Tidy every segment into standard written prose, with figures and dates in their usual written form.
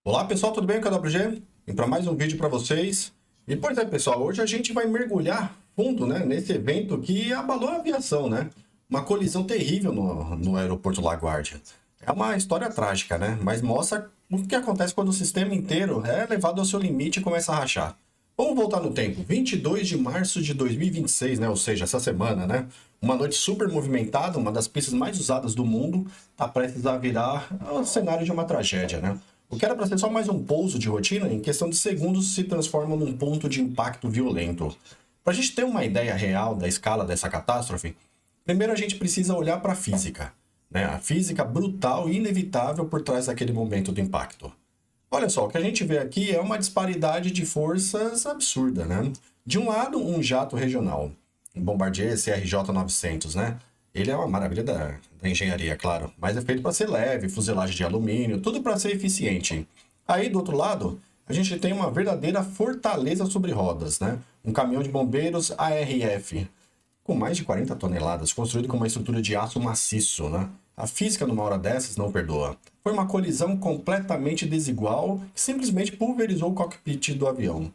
Olá pessoal, tudo bem? Aqui é o WG? Vim para mais um vídeo para vocês. E pois é pessoal, hoje a gente vai mergulhar fundo, né, nesse evento que abalou a aviação, né? Uma colisão terrível no aeroporto LaGuardia. É uma história trágica, né? Mas mostra o que acontece quando o sistema inteiro é levado ao seu limite e começa a rachar. Vamos voltar no tempo, 22 de março de 2026, né? Ou seja, essa semana, né? Uma noite super movimentada, uma das pistas mais usadas do mundo, está prestes a virar o cenário de uma tragédia, né? O que era para ser só mais um pouso de rotina, em questão de segundos se transforma num ponto de impacto violento. Para a gente ter uma ideia real da escala dessa catástrofe, primeiro a gente precisa olhar para a física, né? A física brutal e inevitável por trás daquele momento do impacto. Olha só, o que a gente vê aqui é uma disparidade de forças absurda, né? De um lado, um jato regional, um Bombardier CRJ-900, né? Ele é uma maravilha da engenharia, claro, mas é feito para ser leve, fuselagem de alumínio, tudo para ser eficiente. Aí, do outro lado, a gente tem uma verdadeira fortaleza sobre rodas, né? Um caminhão de bombeiros ARF, com mais de 40 toneladas, construído com uma estrutura de aço maciço, né? A física numa hora dessas não perdoa. Foi uma colisão completamente desigual que simplesmente pulverizou o cockpit do avião.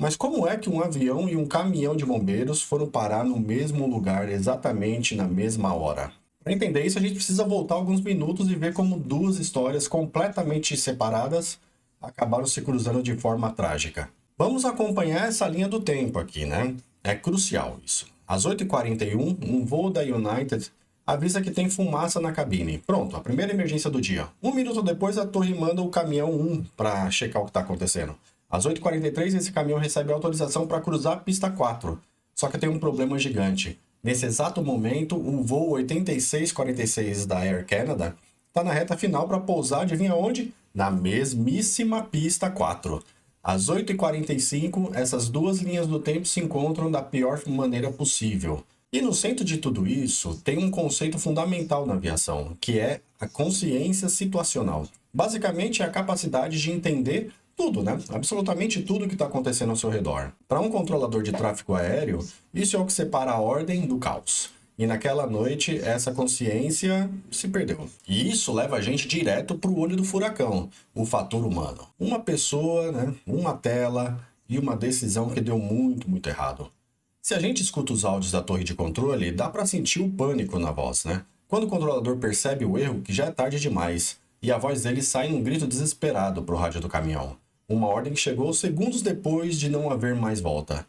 Mas como é que um avião e um caminhão de bombeiros foram parar no mesmo lugar exatamente na mesma hora? Para entender isso, a gente precisa voltar alguns minutos e ver como duas histórias completamente separadas acabaram se cruzando de forma trágica. Vamos acompanhar essa linha do tempo aqui, né? É crucial isso. Às 8h41, um voo da United avisa que tem fumaça na cabine. Pronto, a primeira emergência do dia. Um minuto depois, a torre manda o caminhão 1 para checar o que está acontecendo. Às 8h43, esse caminhão recebe autorização para cruzar a pista 4. Só que tem um problema gigante. Nesse exato momento, o voo 8646 da Air Canada está na reta final para pousar, adivinha onde? Na mesmíssima pista 4. Às 8h45, essas duas linhas do tempo se encontram da pior maneira possível. E no centro de tudo isso, tem um conceito fundamental na aviação, que é a consciência situacional. Basicamente, é a capacidade de entender tudo, né? Absolutamente tudo que está acontecendo ao seu redor. Para um controlador de tráfego aéreo, isso é o que separa a ordem do caos. E naquela noite, essa consciência se perdeu. E isso leva a gente direto para o olho do furacão, o fator humano. Uma pessoa, né? Uma tela e uma decisão que deu muito errado. Se a gente escuta os áudios da torre de controle, dá para sentir o pânico na voz, né? Quando o controlador percebe o erro, que já é tarde demais, e a voz dele sai num grito desesperado para o rádio do caminhão. Uma ordem que chegou segundos depois de não haver mais volta.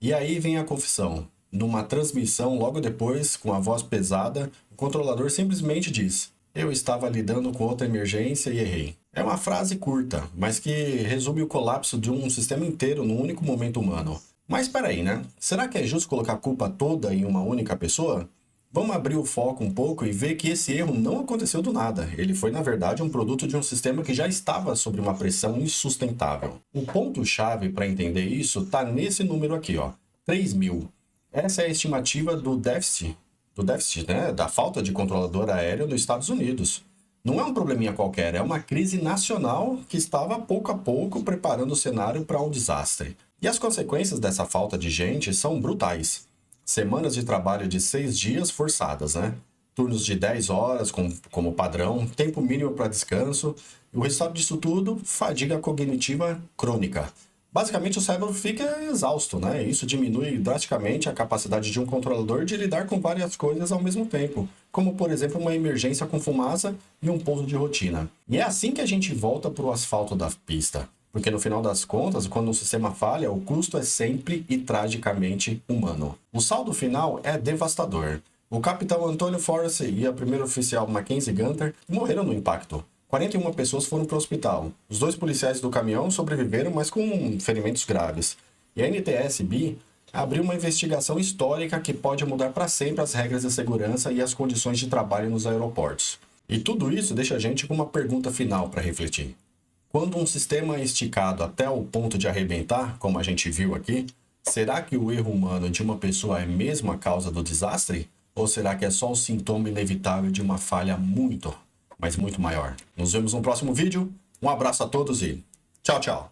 E aí vem a confissão. Numa transmissão logo depois, com a voz pesada, o controlador simplesmente diz: "Eu estava lidando com outra emergência e errei." É uma frase curta, mas que resume o colapso de um sistema inteiro num único momento humano. Mas espera aí, né? Será que é justo colocar a culpa toda em uma única pessoa? Vamos abrir o foco um pouco e ver que esse erro não aconteceu do nada. Ele foi, na verdade, um produto de um sistema que já estava sob uma pressão insustentável. O ponto-chave para entender isso está nesse número aqui, ó, 3.000. Essa é a estimativa do déficit, né, da falta de controlador aéreo nos Estados Unidos. Não é um probleminha qualquer, é uma crise nacional que estava pouco a pouco preparando o cenário para um desastre. E as consequências dessa falta de gente são brutais. Semanas de trabalho de 6 dias forçadas, né? Turnos de 10 horas como padrão, tempo mínimo para descanso. E o resultado disso tudo, fadiga cognitiva crônica. Basicamente, o cérebro fica exausto, né? Isso diminui drasticamente a capacidade de um controlador de lidar com várias coisas ao mesmo tempo, como, por exemplo, uma emergência com fumaça e um pouso de rotina. E é assim que a gente volta para o asfalto da pista. Porque no final das contas, quando um sistema falha, o custo é sempre e tragicamente humano. O saldo final é devastador. O capitão Antônio Forrest e a primeira oficial Mackenzie Gunter morreram no impacto. 41 pessoas foram para o hospital. Os 2 policiais do caminhão sobreviveram, mas com ferimentos graves. E a NTSB abriu uma investigação histórica que pode mudar para sempre as regras de segurança e as condições de trabalho nos aeroportos. E tudo isso deixa a gente com uma pergunta final para refletir. Quando um sistema é esticado até o ponto de arrebentar, como a gente viu aqui, será que o erro humano de uma pessoa é mesmo a causa do desastre? Ou será que é só um sintoma inevitável de uma falha muito, mas muito maior? Nos vemos no próximo vídeo. Um abraço a todos e tchau, tchau!